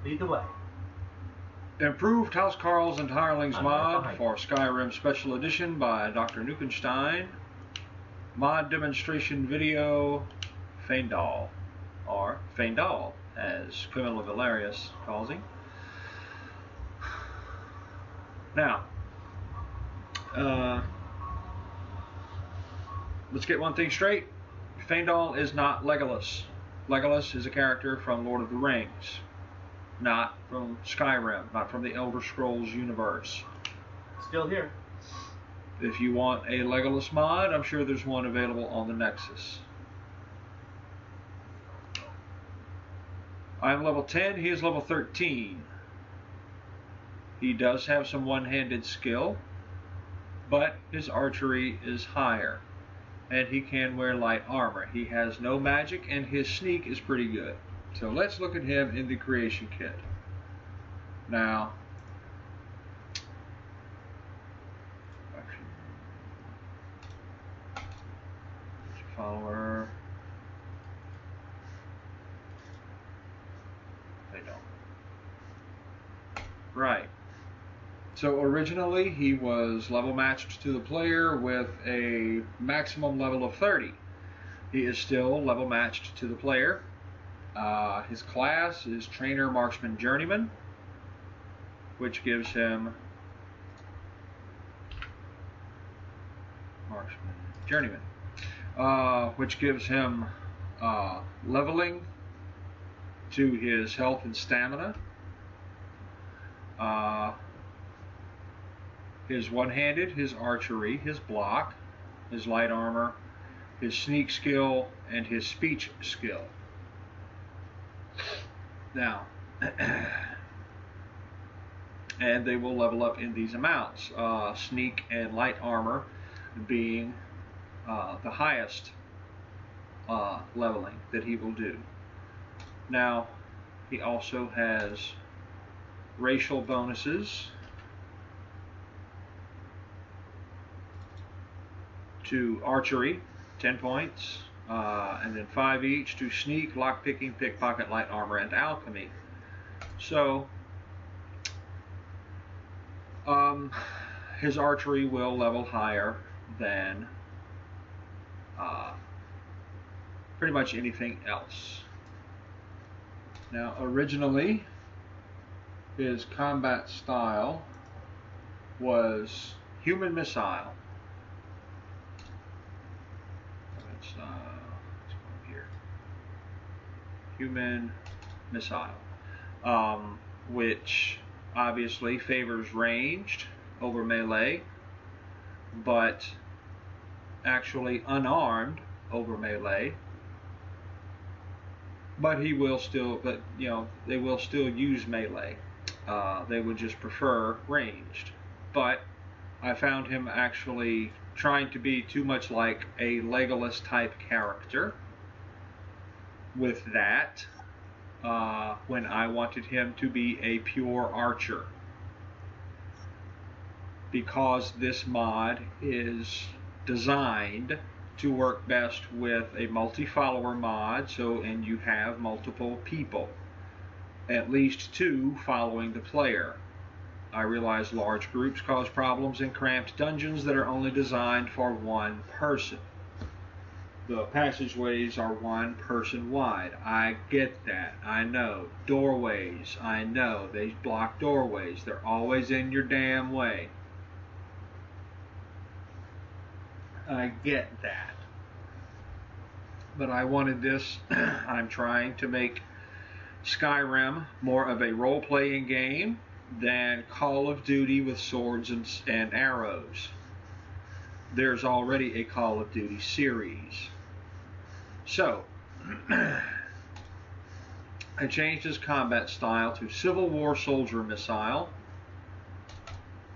Lead the way. Improved Housecarls and Hirelings mod for Skyrim Special Edition by Dr. Nukenstein. Mod demonstration video, Faendal, or Faendal, as Camilla Valerius calls him. Now, let's get one thing straight. Faendal is not Legolas. Legolas is a character from Lord of the Rings, not from Skyrim, not from the Elder Scrolls universe. Still here. If you want a Legolas mod, I'm sure there's one available on the Nexus. I'm level 10, he is level 13. He does have some one-handed skill, but his archery is higher, and he can wear light armor. He has no magic, and his sneak is pretty good. So let's look at him in the creation kit. Now, follower. They don't. Right. So originally he was level matched to the player with a maximum level of 30. He is still level matched to the player. His class is Trainer, Marksman, Journeyman, which gives him leveling to his health and stamina. His one-handed, his archery, his block, his light armor, his sneak skill, and his speech skill. Now, and they will level up in these amounts. Sneak and light armor being the highest leveling that he will do. Now, he also has racial bonuses to archery, 10 points, and then 5 each to sneak, lockpicking, pickpocket, light armor, and alchemy. So, his archery will level higher than pretty much anything else. Now, originally, his combat style was human missile. Let's go here. Human missile, which obviously favors ranged over melee, but actually unarmed over melee. But he will still, they will still use melee. They would just prefer ranged. But I found him actually trying to be too much like a Legolas type character with that, when I wanted him to be a pure archer, because this mod is designed to work best with a multi-follower mod, and you have multiple people, at least 2 following the player. I realize large groups cause problems in cramped dungeons that are only designed for 1 person. The passageways are 1 person wide. I get that. I know. Doorways. I know. They block doorways. They're always in your damn way. I get that. But I wanted this. I'm trying to make Skyrim more of a role-playing game than Call of Duty with swords and arrows. There's already a Call of Duty series. So, I changed his combat style to Civil War Soldier Missile,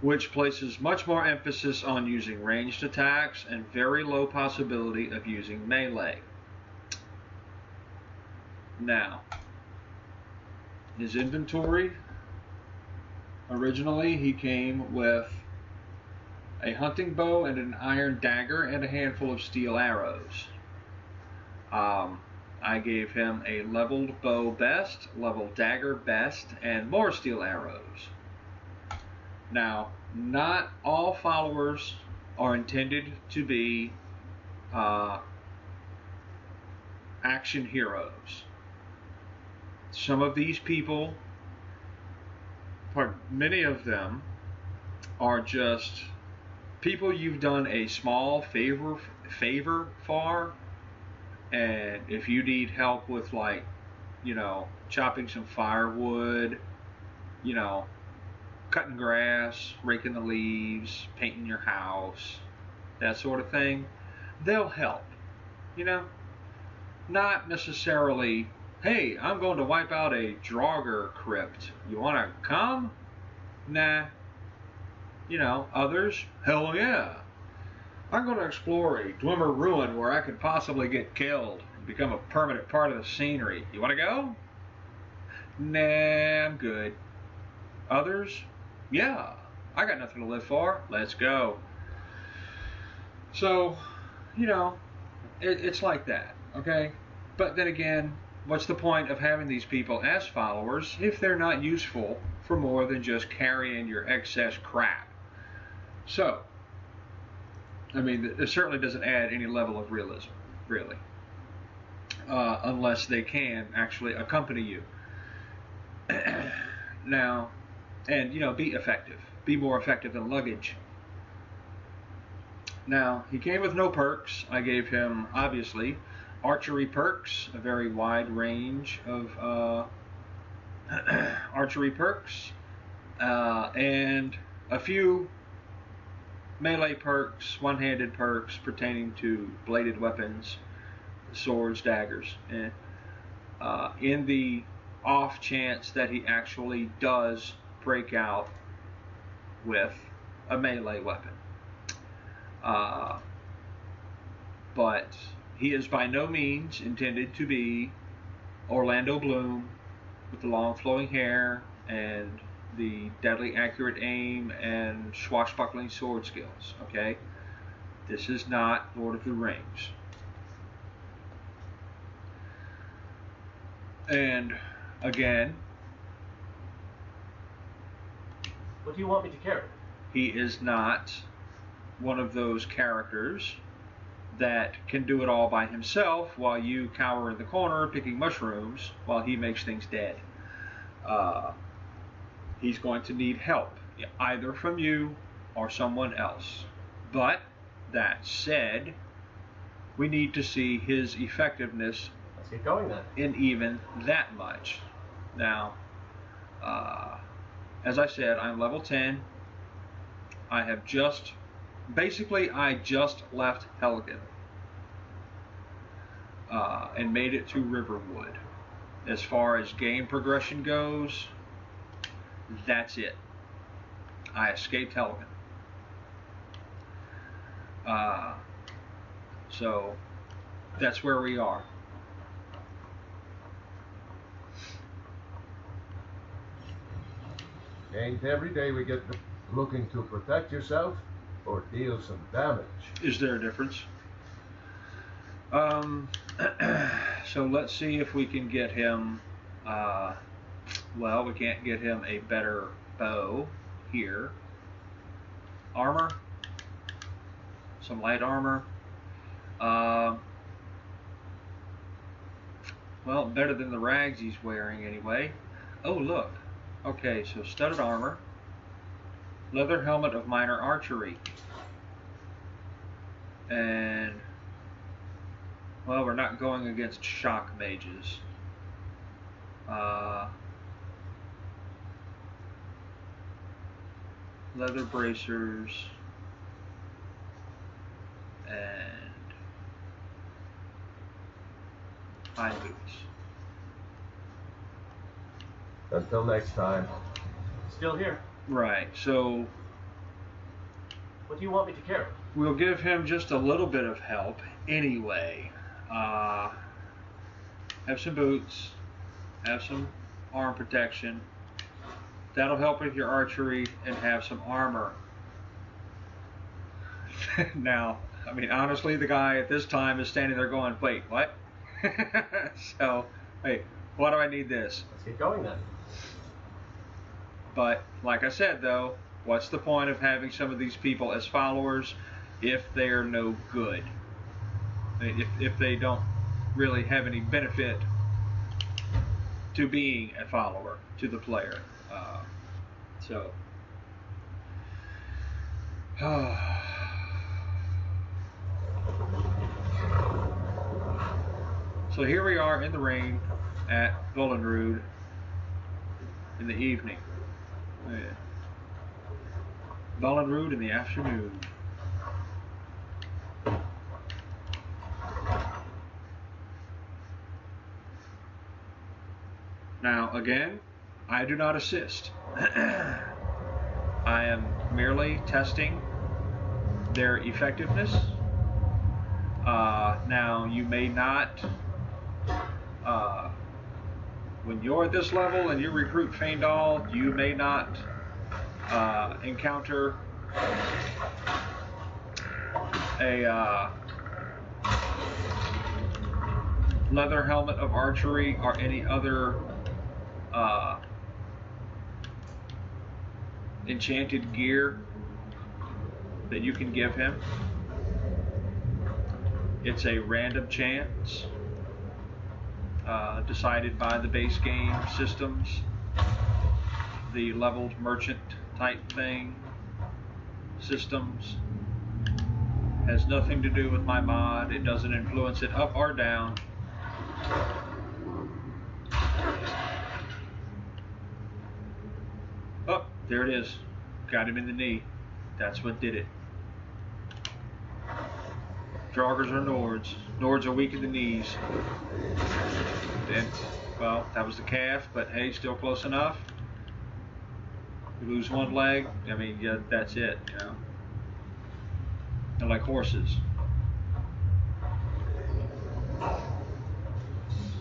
which places much more emphasis on using ranged attacks and very low possibility of using melee. Now, his inventory, originally he came with a hunting bow and an iron dagger and a handful of steel arrows. I gave him a leveled bow best, leveled dagger best, and more steel arrows. Now, not all followers are intended to be action heroes. Some of these people, many of them, are just people you've done a small favor for, and if you need help with, like, you know, chopping some firewood, you know, cutting grass, raking the leaves, painting your house, that sort of thing, they'll help, you know. Not necessarily, hey, I'm going to wipe out a Draugr crypt, you want to come? Nah. You know, others, hell yeah. I'm going to explore a Dwemer ruin where I could possibly get killed and become a permanent part of the scenery. You want to go? Nah, I'm good. Others, yeah, I got nothing to live for. Let's go. So, you know, it's like that, okay? But then again, what's the point of having these people as followers if they're not useful for more than just carrying your excess crap? So, I mean, it certainly doesn't add any level of realism, really, unless they can actually accompany you. Now, and, you know, be effective. Be more effective than luggage. Now, he came with no perks. I gave him, obviously, archery perks, a very wide range of archery perks, and a few melee perks, one-handed perks pertaining to bladed weapons, swords, daggers, and in the off chance that he actually does break out with a melee weapon. But he is by no means intended to be Orlando Bloom with the long flowing hair and the deadly accurate aim and swashbuckling sword skills, okay? This is not Lord of the Rings. And again, what do you want me to carry? He is not one of those characters that can do it all by himself while you cower in the corner picking mushrooms while he makes things dead. He's going to need help, either from you or someone else. But that said, we need to see his effectiveness. Let's get going then. In even that much. Now, as I said, I'm level 10. I have just, basically, I just left Helgen and made it to Riverwood. As far as game progression goes, that's it. I escaped Helgen. So, that's where we are. Ain't every day we get looking to protect yourself or deal some damage. Is there a difference? So let's see if we can get him, well, we can't get him a better bow here. Armor. Some light armor. Well, better than the rags he's wearing anyway. Oh, look. Okay, so studded armor. Leather helmet of minor archery. And, well, we're not going against shock mages. Leather bracers. And high boots. Until next time. Still here. Right, so what do you want me to carry? We'll give him just a little bit of help anyway. Have some boots, have some arm protection. That'll help with your archery, and have some armor. Now, I mean, honestly, the guy at this time is standing there going, wait, what? So, hey, why do I need this? Let's get going then. But, like I said, though, what's the point of having some of these people as followers if they're no good? If they don't really have any benefit to being a follower to the player. So here we are in the rain at Riverwood in the evening. Riverwood in the afternoon. Now, again, I do not assist. I am merely testing their effectiveness. Now, you may not, when you're at this level and you recruit Faendal, you may not encounter a leather helmet of archery or any other enchanted gear that you can give him. It's a random chance decided by the base game systems, the leveled merchant type thing systems. Has nothing to do with my mod. It doesn't influence it up or down. Oh, there it is. Got him in the knee. That's what did it. Draugrs are Nords. Nords are weak in the knees. And, well, that was the calf, but hey, still close enough. You lose one leg, I mean, yeah, that's it, you know. They're like horses.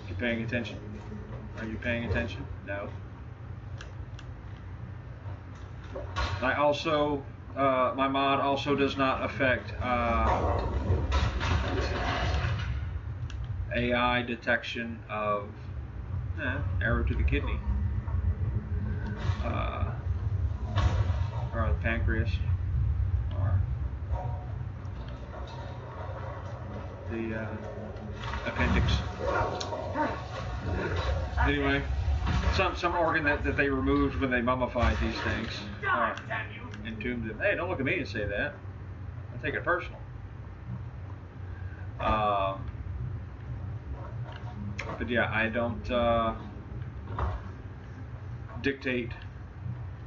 You paying attention? Are you paying attention? No. I also, my mod also does not affect AI detection of arrow to the kidney, or the pancreas, or the appendix. Anyway, some organ that they removed when they mummified these things, or entombed them. Hey, don't look at me and say that. I take it personal. But yeah, I don't dictate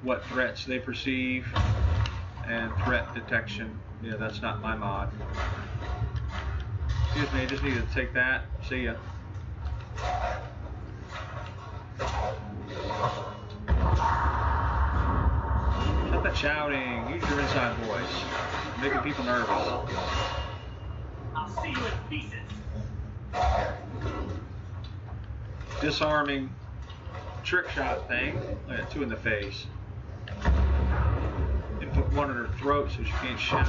what threats they perceive, and threat detection, yeah, that's not my mod. Excuse me, I just needed to take that. See ya. Stop that shouting. Use your inside voice. You're making people nervous. I'll see you in pieces. Disarming trick shot thing. Look at two in the face. And put one in her throat so she can't shout.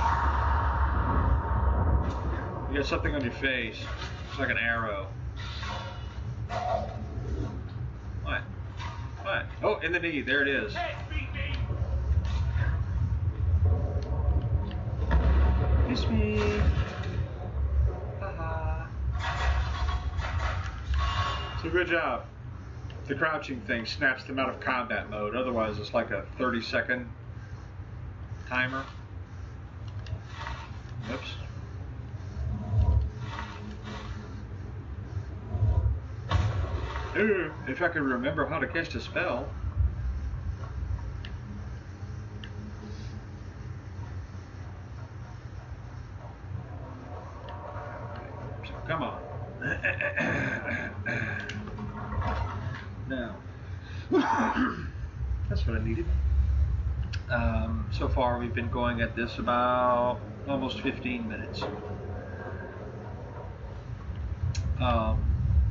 You got something on your face. It's like an arrow. What? What? Oh, in the knee. There it is. It's me. Haha. So good job. The crouching thing snaps them out of combat mode. Otherwise, it's like a 30-second timer. Oops. Ooh, if I could remember how to cast a spell. So, come on. Now, that's what I needed. So far, we've been going at this about almost 15 minutes.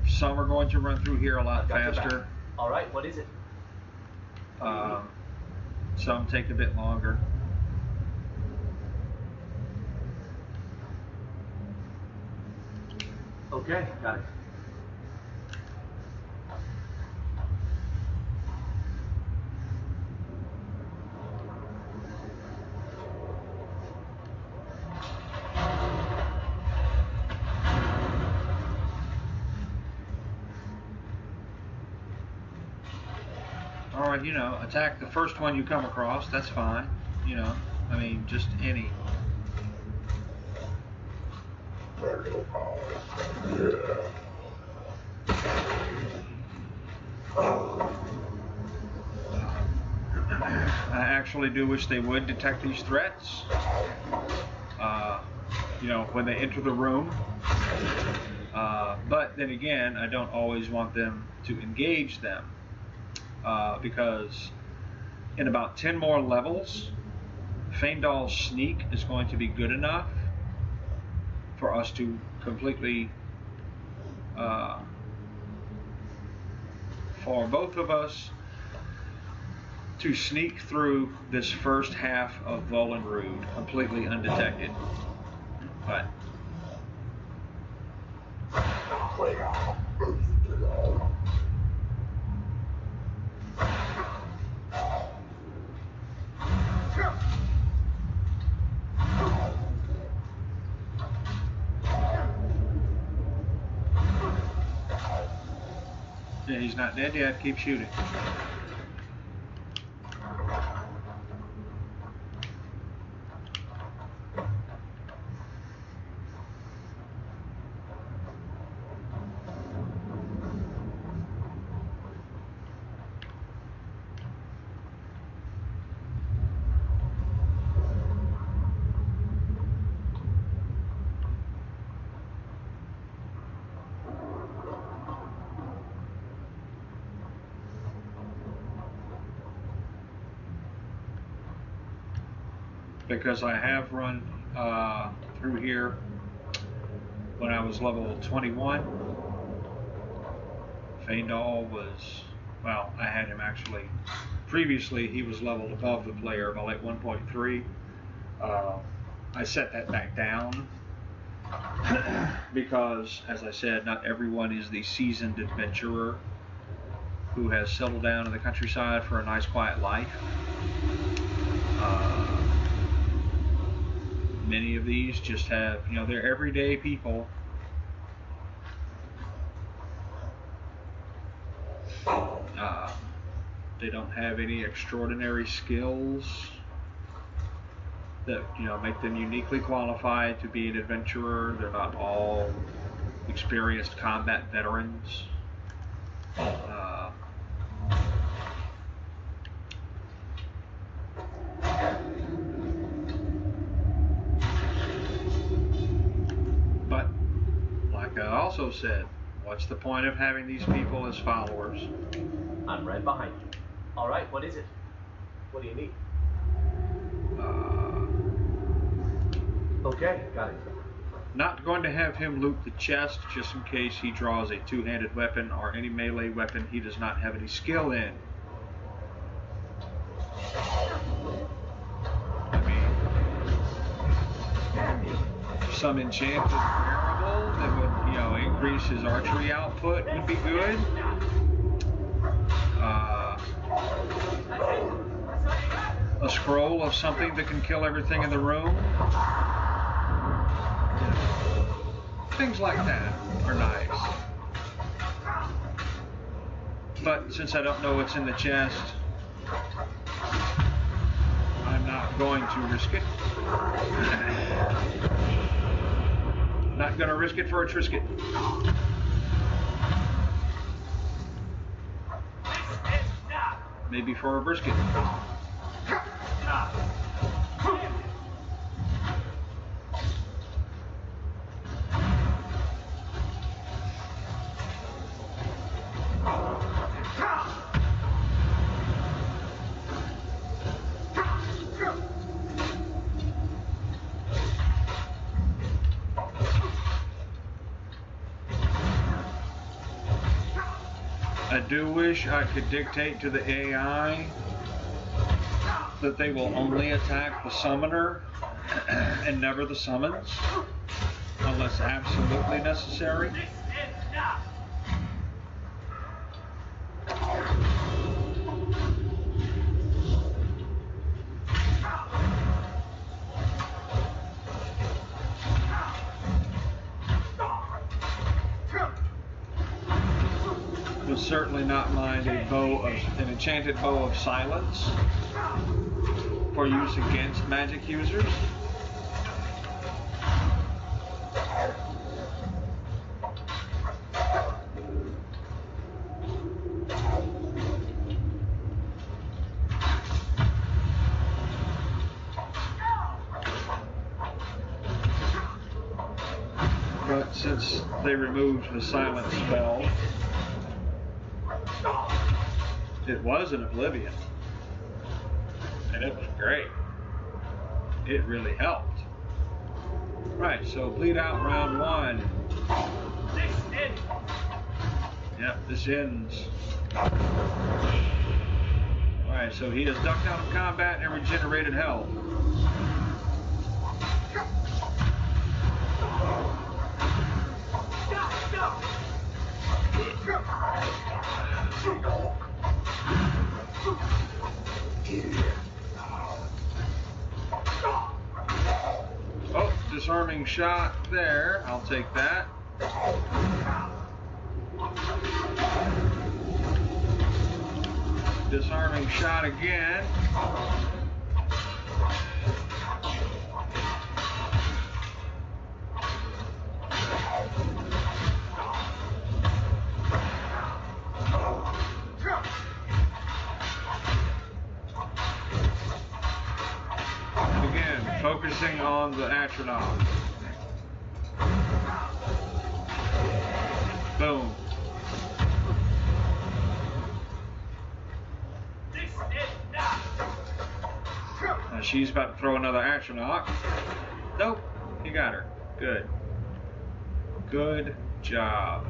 Some are going to run through here a lot faster. All right, what is it? Some take a bit longer. Okay, got it. Or, you know, attack the first one you come across. That's fine. You know, I mean, just any. I actually do wish they would detect these threats. You know, when they enter the room. But then again, I don't always want them to engage them. Because in about 10 more levels, Faendal's sneak is going to be good enough for us to completely, for both of us to sneak through this first half of Volenrud completely undetected. But yeah, he's not dead yet. Keep shooting. Because I have run through here when I was level 21. Faendal was, well, I had him actually, previously he was leveled above the player by like 1.3. I set that back down because, as I said, not everyone is the seasoned adventurer who has settled down in the countryside for a nice quiet life. Many of these just have, you know, they're everyday people. They don't have any extraordinary skills that, you know, make them uniquely qualified to be an adventurer. They're not all experienced combat veterans. But, like I also said, what's the point of having these people as followers? I'm right behind you. All right, what is it? What do you need? Okay, got it. Not going to have him loot the chest just in case he draws a two-handed weapon or any melee weapon he does not have any skill in. I mean, some enchanted wearable that would, you know, increase his archery output would be good. A scroll of something that can kill everything in the room. Things like that are nice. But since I don't know what's in the chest, I'm not going to risk it. Not going to risk it for a Trisket. Maybe for a brisket. I do wish I could dictate to the AI that they will only attack the summoner and never the summons, unless absolutely necessary. certainly not mind an enchanted bow of silence for use against magic users. But since they removed the silence spell, it was an oblivion. And it was great. It really helped. Right, so bleed out round 1. This ends. Yep, this ends. Alright, so he has ducked out of combat and regenerated health. Oh, disarming shot there. I'll take that. Disarming shot again. Focusing on the Atronach. Boom. Now she's about to throw another Atronach. Nope, he got her. Good. Good job.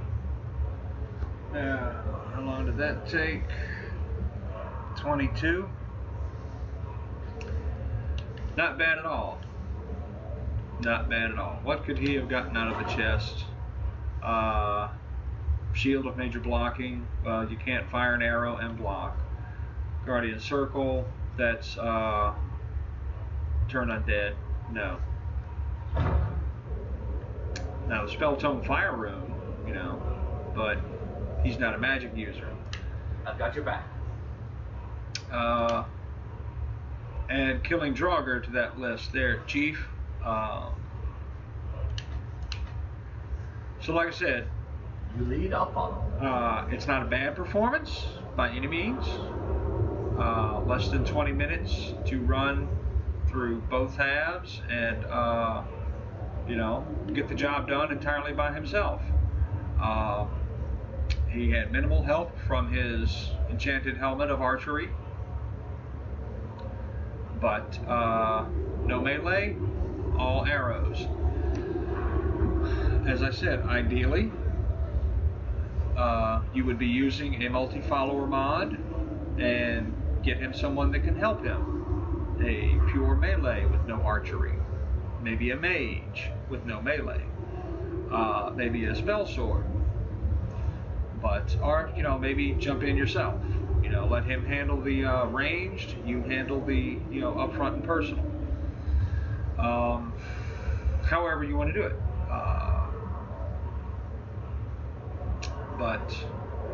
Now, how long did that take? 22. Not bad at all. Not bad at all. What could he have gotten out of the chest? Shield of major blocking. Well, you can't fire an arrow and block. Guardian Circle. That's turn undead. No. Now the Spell Tome Fire Rune, you know, but he's not a magic user. I've got your back. And killing Draugr to that list there, Chief. So like I said, You lead, I'll follow. it's not a bad performance by any means. Less than 20 minutes to run through both halves and, you know, get the job done entirely by himself. He had minimal help from his enchanted helmet of archery. But no melee, all arrows. As I said, ideally, you would be using a multi-follower mod and get him someone that can help him. A pure melee with no archery. Maybe a mage with no melee. Maybe a spell sword. But, or, you know, maybe jump in yourself. You know, let him handle the ranged, you handle the, you know, upfront and personal. However you want to do it. But,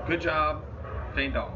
good job, Faendal.